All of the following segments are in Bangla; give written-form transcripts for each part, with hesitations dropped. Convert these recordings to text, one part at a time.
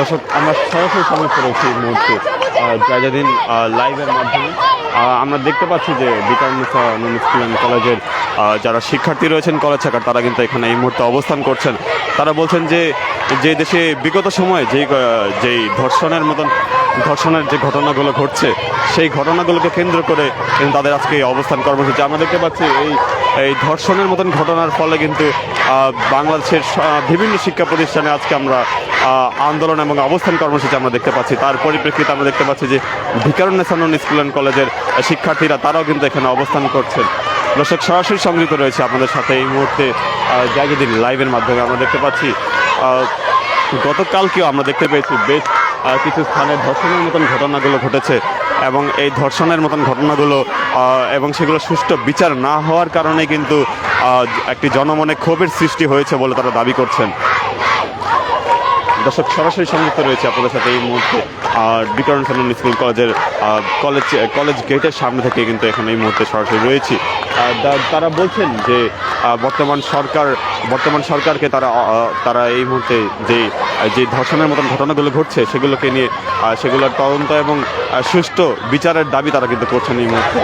দর্শক, আমরা সরাসরি সমস্ত রয়েছি এই মুহূর্তে জায়জাদিন লাইভের মাধ্যমে। আমরা দেখতে পাচ্ছি যে বিকারুন্নেসা নূন স্কুল অ্যান্ড কলেজের যারা শিক্ষার্থী রয়েছেন, কলেজ শাখার, তারা কিন্তু এখানে এই মুহূর্তে অবস্থান করছেন। তারা বলছেন যে যে দেশে বিগত সময়ে যেই ধর্ষণের যে ঘটনাগুলো ঘটছে, সেই ঘটনাগুলোকে কেন্দ্র করে কিন্তু তাদের আজকে এই অবস্থান কর্মসূচি। আমরা দেখতে পাচ্ছি এই ধর্ষণের মতন ঘটনার ফলে কিন্তু বাংলাদেশের বিভিন্ন শিক্ষা প্রতিষ্ঠানে আজকে আমরা আন্দোলন এবং অবস্থান কর্মসূচি আমরা দেখতে পাচ্ছি। তার পরিপ্রেক্ষিতে আমরা দেখতে পাচ্ছি যে বিকারুন্নেসা নূন স্কুল অ্যান্ড কলেজের শিক্ষার্থীরা তারাও কিন্তু এখানে অবস্থান করছেন। দর্শক, সরাসরি সংযুক্ত রয়েছে আপনাদের সাথে এই মুহূর্তে জায়জাদিন লাইভের মাধ্যমে। আমরা দেখতে পাচ্ছি গতকালকেও আমরা দেখতে পেয়েছি বেশ কিছু স্থানে ধর্ষণের মতন ঘটনাগুলো ঘটেছে, এবং এই ধর্ষণের মতন ঘটনাগুলো এবং সেগুলো সুষ্ঠু বিচার না হওয়ার কারণে কিন্তু একটি জনমনে ক্ষোভের সৃষ্টি হয়েছে বলে তারা দাবি করছেন। দর্শক, সরাসরি সংযুক্ত রয়েছে আপনাদের সাথে এই মুহূর্তে বিকারুন্নেসা নূন স্কুল কলেজের কলেজ গেটের সামনে থেকে কিন্তু এখানে এই মুহূর্তে সরাসরি রয়েছি। তারা বলছেন যে বর্তমান সরকারকে তারা এই মুহূর্তে যে ধর্ষণের মতন ঘটনাগুলো ঘটছে সেগুলোকে নিয়ে সেগুলোর তদন্ত এবং সুষ্ঠু বিচারের দাবি তারা কিন্তু করছেন এই মুহূর্তে।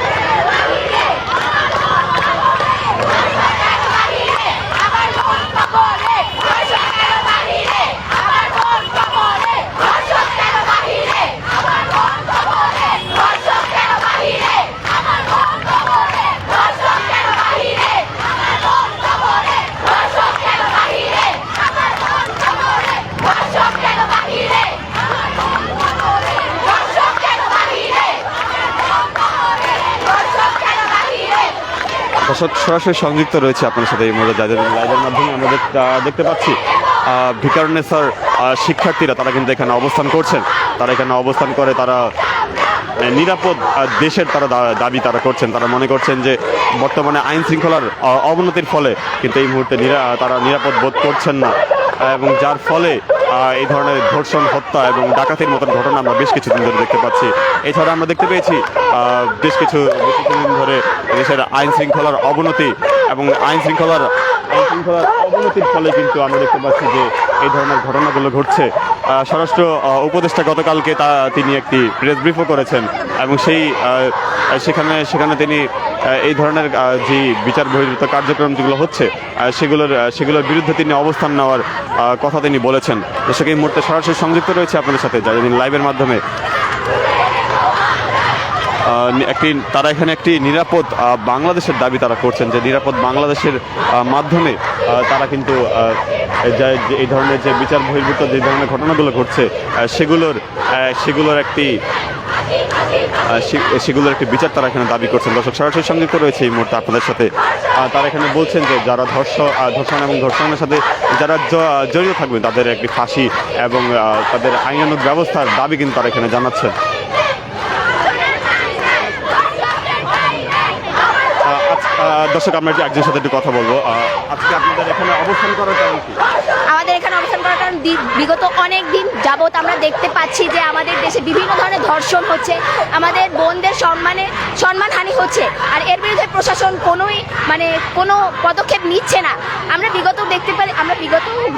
দর্শক, সরাসরি সংযুক্ত রয়েছে আপনার সাথে এই মুহূর্তে জায়জাদিন লাইভের মাধ্যমে। আমরা দেখতে পাচ্ছি বিকারুন্নেসার শিক্ষার্থীরা তারা কিন্তু এখানে অবস্থান করছেন। তারা এখানে অবস্থান করে তারা নিরাপদ দেশের দাবি তারা করছেন। তারা মনে করছেন যে বর্তমানে আইন শৃঙ্খলার অবনতির ফলে কিন্তু এই মুহূর্তে তারা নিরাপদ বোধ করছেন না, এবং যার ফলে এই ধরনের ধর্ষণ, হত্যা এবং ডাকাতির মতন ঘটনা আমরা বেশ কিছুদিন ধরে দেখতে পাচ্ছি। এছাড়া আমরা দেখতে পেয়েছি বেশ কিছুদিন ধরে দেশের আইন শৃঙ্খলার অবনতি, এবং আইন শৃঙ্খলার অবনতির ফলে কিন্তু আমরা দেখতে পাচ্ছি যে এই ধরনের ঘটনাগুলো ঘটছে। স্বরাষ্ট্র উপদেষ্টা গতকালকে তিনি একটি প্রেস ব্রিফও করেছেন, এবং সেখানে তিনি এই ধরনের যে বিচার বহির্ভূত কার্যক্রম যেগুলো হচ্ছে সেগুলোর বিরুদ্ধে তিনি অবস্থান নেওয়ার কথা তিনি বলেছেন। দর্শক, এই মুহূর্তে সরাসরি সংযুক্ত রয়েছে আপনাদের সাথে জায়জাদিন লাইভের মাধ্যমে। তারা এখানে একটি নিরাপদ বাংলাদেশের দাবি তারা করছেন, যে নিরাপদ বাংলাদেশের মাধ্যমে তারা কিন্তু এই ধরনের যে বিচার বহির্ভূত যে ধরনের ঘটনাগুলো ঘটছে সেগুলোর একটি বিচার তারা এখানে দাবি করছেন। দর্শক, সরাসরি সংযুক্ত রয়েছে এই মুহূর্তে আপনাদের সাথে। তারা এখানে বলছেন যে যারা ধর্ষণ এবং ধর্ষণের সাথে যারা জড়িত থাকবেন তাদের একটি ফাঁসি এবং তাদের আইনানুগ ব্যবস্থার দাবি কিন্তু তারা এখানে জানাচ্ছেন। দর্শক, আমরা একজনের সাথে একটু কথা বলবো। আজকে আপনাদের এখানে অবস্থান করার কারণ কি? আমাদের এখানে অবস্থান করার কারণ বিগত অনেক দিন যাবত আমরা দেখতে পাচ্ছি যে আমাদের দেশে বিভিন্ন ধরনের ধর্ষণ হচ্ছে, আমাদের বোনদের সম্মানহানি হচ্ছে, আর এর বিরুদ্ধে প্রশাসন কোনো পদক্ষেপ নিচ্ছে না। আমরা বিগত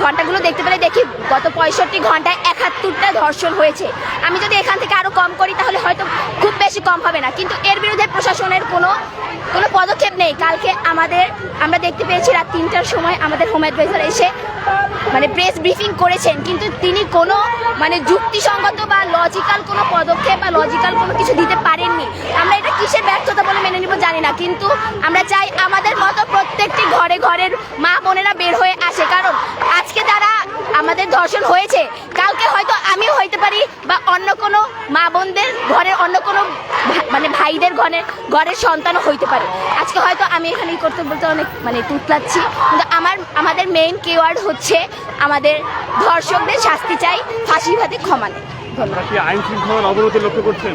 ঘন্টাগুলো দেখতে পারি, দেখি গত 65 ঘন্টায় 71টা ধর্ষণ হয়েছে। আমি যদি এখান থেকে আরো কম করি তাহলে হয়তো খুব বেশি কম হবে না, কিন্তু এর বিরুদ্ধে প্রশাসনের কোনো পদক্ষেপ নেই। কালকে আমরা দেখতে পেয়েছি রাত 3টার সময় আমাদের হোম অ্যাডভাইজার এসে প্রেস ব্রিফিং করেছেন, কিন্তু তিনি কোনো যুক্তিসঙ্গত বা লজিক্যাল কোনো পদক্ষেপ বা লজিক্যাল কোনো কিছু দিতে পারেননি। আমরা এটা কিসের ব্যর্থতা বলে মেনে নিব জানি না, কিন্তু আমরা চাই আমাদের মতো প্রত্যেকটি ঘরের মা বোনেরা বের হয়ে আসে, কারণ আজকে যারা আমাদের ধর্ষণ হয়েছে কালকে হয়তো আমিও হইতে পারি, বা অন্য কোনো মা বোনদের ঘরের অন্য কোনো ভাইদের ঘরের সন্তানও হইতে পারে। আজকে হয়তো আমি এখানে করতে বলতে অনেক তুতলাচ্ছি, কিন্তু আমাদের মেইন কিওয়ার্ড হচ্ছে আমাদের ধর্ষকদের শাস্তি চাই, ফাঁসি ভাতে ক্ষমা নেই। ধন্যবাদ। আইন শৃঙ্খলার অবনতি লক্ষ্য করছেন?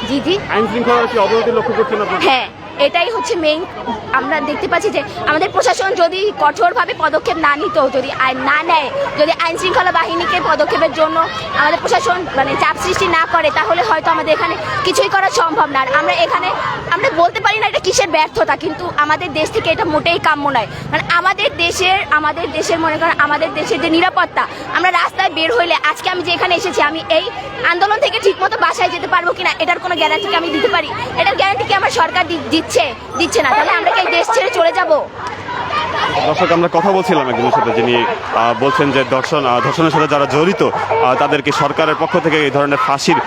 জি, আইন শৃঙ্খলার কি অবনতি লক্ষ্য করছেন আপনারা? হ্যাঁ, এটাই হচ্ছে মেইন। আমরা দেখতে পাচ্ছি যে আমাদের প্রশাসন যদি কঠোরভাবে পদক্ষেপ না নিত, যদি আইন না নেয়, যদি আইন শৃঙ্খলা বাহিনীকে পদক্ষেপের জন্য আমাদের প্রশাসন চাপ সৃষ্টি না করে, তাহলে হয়তো আমাদের এখানে কিছুই করা সম্ভব না। আর আমরা বলতে পারি না এটা কিসের ব্যর্থতা, কিন্তু আমাদের দেশ থেকে এটা মোটেই কাম্য নয়। কারণ আমাদের দেশের মনে করেন আমাদের দেশের যে নিরাপত্তা, আমরা রাস্তায় বের হইলে আজকে আমি যে এখানে এসেছি আমি এই আন্দোলন থেকে ঠিকমতো বাসায় যেতে পারবো কিনা এটার কোনো গ্যারান্টি কি আমি দিতে পারি? এটার গ্যারান্টি কি আমার সরকার দিচ্ছে না? তাহলে আমরা কি এই দেশ ছেড়ে চলে যাব? দর্শক, আমরা কথা বলছিলাম একজনের সাথে, যিনি বলছেন যে ধর্ষণের সাথে যারা জড়িত তাদেরকে সরকারের পক্ষ থেকে এই ধরনের ফাঁসির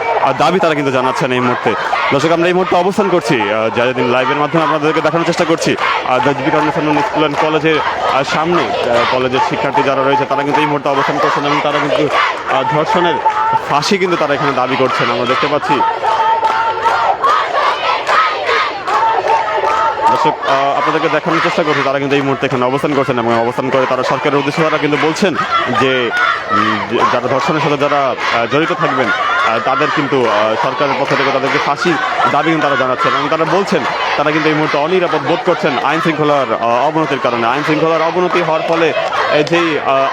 দাবি তারা কিন্তু জানাচ্ছেন এই মুহূর্তে। দর্শক, আমরা এই মুহূর্তে অবস্থান করছি জায়জাদিন লাইভের মাধ্যমে আপনাদেরকে দেখানোর চেষ্টা করছি বিকারুন্নেসা স্কুল অ্যান্ড কলেজের সামনে। কলেজের শিক্ষার্থী যারা রয়েছে তারা কিন্তু এই মুহূর্তে অবস্থান করছেন এবং তারা কিন্তু ধর্ষণের ফাঁসি কিন্তু তারা এখানে দাবি করছেন, আমরা দেখতে পাচ্ছি। দর্শক, আপনাদেরকে দেখানোর চেষ্টা করছি তারা কিন্তু এই মুহূর্তে এখানে অবস্থান করছেন এবং অবস্থান করে তারা সরকারের উদ্দেশ্যে তারা কিন্তু বলছেন যে যারা ধর্ষণের সাথে যারা জড়িত থাকবেন তাদের কিন্তু সরকারের পক্ষ থেকে তাদেরকে ফাঁসির দাবি কিন্তু তারা জানাচ্ছেন এবং তারা বলছেন তারা কিন্তু এই মুহূর্তে অনিরাপদ বোধ করছেন আইন শৃঙ্খলার অবনতির কারণে। আইন শৃঙ্খলার অবনতি হওয়ার ফলে যেই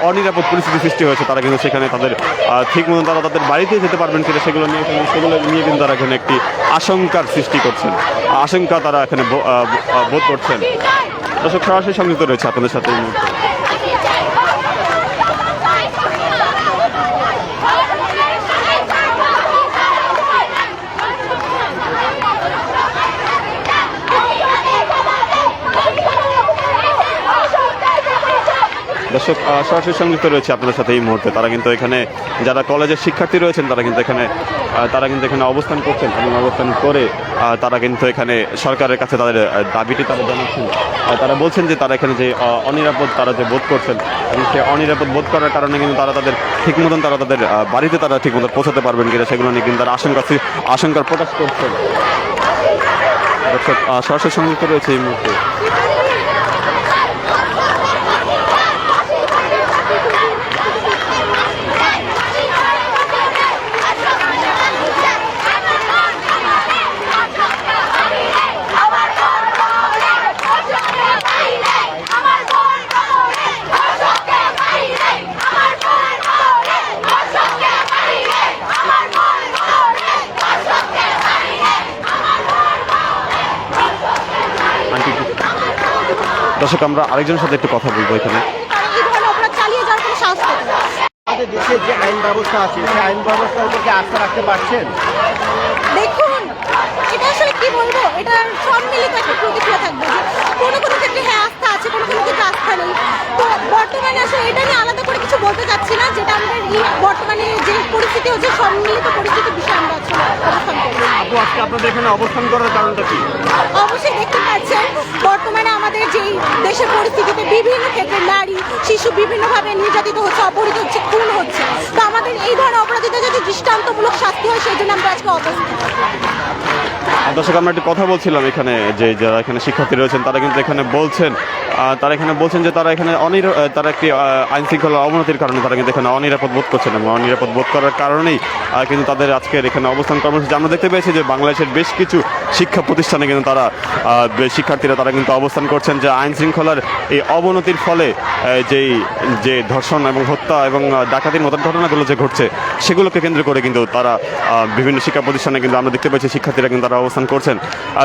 অনিরাপদ পরিস্থিতি সৃষ্টি হয়েছে তারা কিন্তু সেখানে তাদের ঠিক মতন তারা তাদের বাড়িতে যেতে পারবেন কিনা সেগুলো নিয়ে কিন্তু তারা এখানে একটি আশঙ্কার সৃষ্টি করছেন, আশঙ্কা তারা এখানে বোধ করছেন। দর্শক, সরাসরি সংযুক্ত রয়েছে আপনাদের সাথে এই মুহূর্তে। দর্শক, সরাসরি সংযুক্ত রয়েছে আপনাদের সাথে এই মুহূর্তে। তারা কিন্তু এখানে যারা কলেজের শিক্ষার্থী রয়েছেন তারা কিন্তু এখানে অবস্থান করছেন এবং অবস্থান করে তারা কিন্তু এখানে সরকারের কাছে তাদের দাবিটি তারা জানাচ্ছেন। তারা বলছেন যে তারা এখানে যে অনিরাপদ তারা যে বোধ করছেন এবং সেই অনিরাপদ বোধ করার কারণে কিন্তু তারা তাদের ঠিক মতন তারা তাদের বাড়িতে তারা ঠিক মতো পৌঁছাতে পারবেন কিনা সেগুলো নিয়ে কিন্তু তারা আশঙ্কার প্রকাশ করছেন। দর্শক, সরাসরি সংযুক্ত রয়েছে এই মুহূর্তে। দর্শক, আমরা আরেকজনের সাথে একটু কথা বলবো এখানে। আমাদের দেশের যে আইন ব্যবস্থা আছে সেই আইন ব্যবস্থার উপর কি আস্থা রাখতে পারছেন? দেখুন, এটা আসলে কি বলবো, এটা সম্মিলিত একটা প্রতিক্রিয়া থাকবে যে কোনো কোনো ক্ষেত্রে হ্যাঁ আস্থা আছে, কোনো কোনো ক্ষেত্রে আস্থা নেই। তো বর্তমানে আসলে এটা নিয়ে আলাদা করে কিছু বলতে চাচ্ছি না, যেটা আমাদের এই বর্তমানে যে পরিস্থিতি হচ্ছে সম্মিলিত পরিস্থিতির বিষয়ে আমরা আসলে অবস্থান করবো। আপু, আজকে আপনাদের এখানে অবস্থান করার কারণটা কি? অবশ্যই দেখতে পাচ্ছেন বর্তমানে আমাদের যেই দেশের পরিস্থিতিতে বিভিন্ন ক্ষেত্রে নারী শিশু বিভিন্নভাবে নির্যাতিত হচ্ছে, অপহৃত হচ্ছে, খুন হচ্ছে। তো আমাদের এই ধরনের অপরাধীদের যদি দৃষ্টান্তমূলক শাস্তি হয় সেই জন্য আমরা আজকে অবস্থান। দর্শক, আমরা একটু কথা বলছিলাম এখানে যে যারা এখানে শিক্ষার্থী রয়েছেন তারা কিন্তু এখানে বলছেন যে তারা এখানে তারা একটি আইন শৃঙ্খলা অবনতির কারণে তারা কিন্তু এখানে অনিরাপদ বোধ করছেন এবং অনিরাপদ বোধ করার কারণেই কিন্তু তাদের আজকের এখানে অবস্থান কর্মসূচি আমরা দেখতে পেয়েছি যে বাংলাদেশের বেশ কিছু শিক্ষা প্রতিষ্ঠানে কিন্তু তারা শিক্ষার্থীরা তারা কিন্তু অবস্থান করছেন যে আইন শৃঙ্খলার এই অবনতির ফলে যে ধর্ষণ এবং হত্যা এবং ডাকাতির মতো ঘটনাগুলো যে ঘটছে সেগুলোকে কেন্দ্র করে কিন্তু তারা বিভিন্ন শিক্ষা প্রতিষ্ঠানে কিন্তু আমরা দেখতে পাচ্ছি শিক্ষার্থীরা কিন্তু তারা অবস্থান করছেন।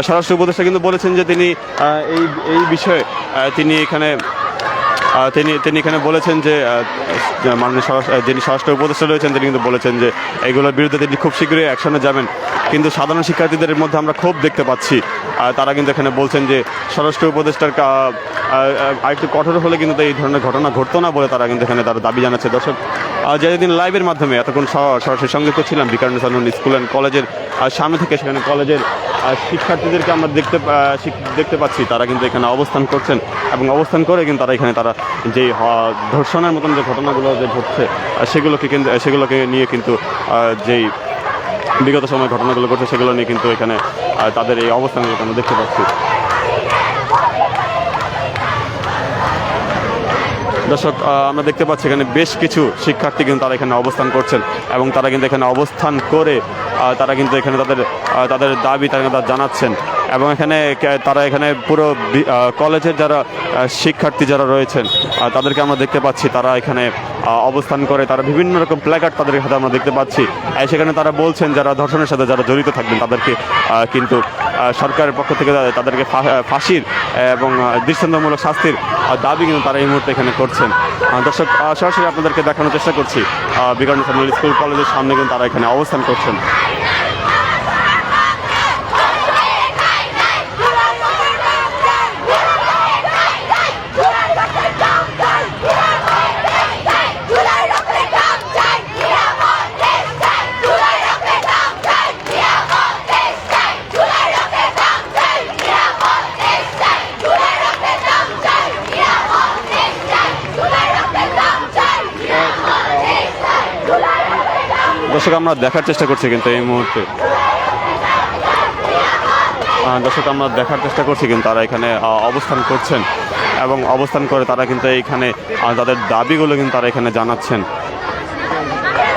স্বরাষ্ট্র উপদেষ্টা কিন্তু বলেছেন যে তিনি এই বিষয়ে তিনি এখানে বলেছেন যে মাননীয় যিনি স্বরাষ্ট্র উপদেষ্টা রয়েছেন তিনি কিন্তু বলেছেন যে এগুলোর বিরুদ্ধে তিনি খুব শীঘ্রই অ্যাকশনে যাবেন। কিন্তু সাধারণ শিক্ষার্থীদের মধ্যে আমরা ক্ষোভ দেখতে পাচ্ছি। তারা কিন্তু এখানে বলছেন যে স্বরাষ্ট্র উপদেষ্টার আরেকটু কঠোর হলে কিন্তু এই ধরনের ঘটনা ঘটতো না বলে তারা কিন্তু এখানে তারা দাবি জানাচ্ছে। দর্শক, যেদিন লাইভের মাধ্যমে এতক্ষণ সরাসরি সংযুক্ত ছিলাম বিকারুন্নেসা স্কুল অ্যান্ড কলেজের সামনে থেকে, সেখানে কলেজের শিক্ষার্থীদেরকে আমরা দেখতে পাচ্ছি তারা কিন্তু এখানে অবস্থান করছেন এবং অবস্থান করে কিন্তু তারা যেই ধর্ষণের মতন যে ঘটনাগুলো যে ঘটছে সেগুলোকে নিয়ে কিন্তু যেই বিগত সময় ঘটনাগুলো ঘটছে সেগুলো নিয়ে কিন্তু এখানে তাদের এই অবস্থানগুলো আমরা দেখতে পাচ্ছি। দর্শক, আমরা দেখতে পাচ্ছি এখানে বেশ কিছু শিক্ষার্থী কিন্তু তারা এখানে অবস্থান করছেন এবং তারা কিন্তু এখানে অবস্থান করে তারা কিন্তু এখানে তাদের দাবি তারা জানাচ্ছেন এবং এখানে তারা এখানে পুরো কলেজের যারা শিক্ষার্থী যারা রয়েছেন তাদেরকে আমরা দেখতে পাচ্ছি তারা এখানে অবস্থান করে তারা বিভিন্ন রকম প্ল্যাকার্ড তাদের হাতে আমরা দেখতে পাচ্ছি। সেখানে তারা বলছেন যারা ধর্ষণের সাথে যারা জড়িত থাকবেন তাদেরকে কিন্তু সরকারের পক্ষ থেকে তাদেরকে ফাঁসির এবং দৃষ্টান্তমূলক শাস্তির দাবি কিন্তু তারা এই মুহূর্তে এখানে করছেন। দর্শক সরাসরি আপনাদেরকে দেখানোর চেষ্টা করছি বিকারুন্নেসা মিডল স্কুল কলেজের সামনে কিন্তু তারা এখানে অবস্থান করছেন। দর্শক আমরা দেখার চেষ্টা করছি কিন্তু এই মুহূর্তে তারা এখানে অবস্থান করছেন এবং অবস্থান করে তারা কিন্তু এইখানে তাদের দাবিগুলো কিন্তু তারা এখানে জানাচ্ছেন।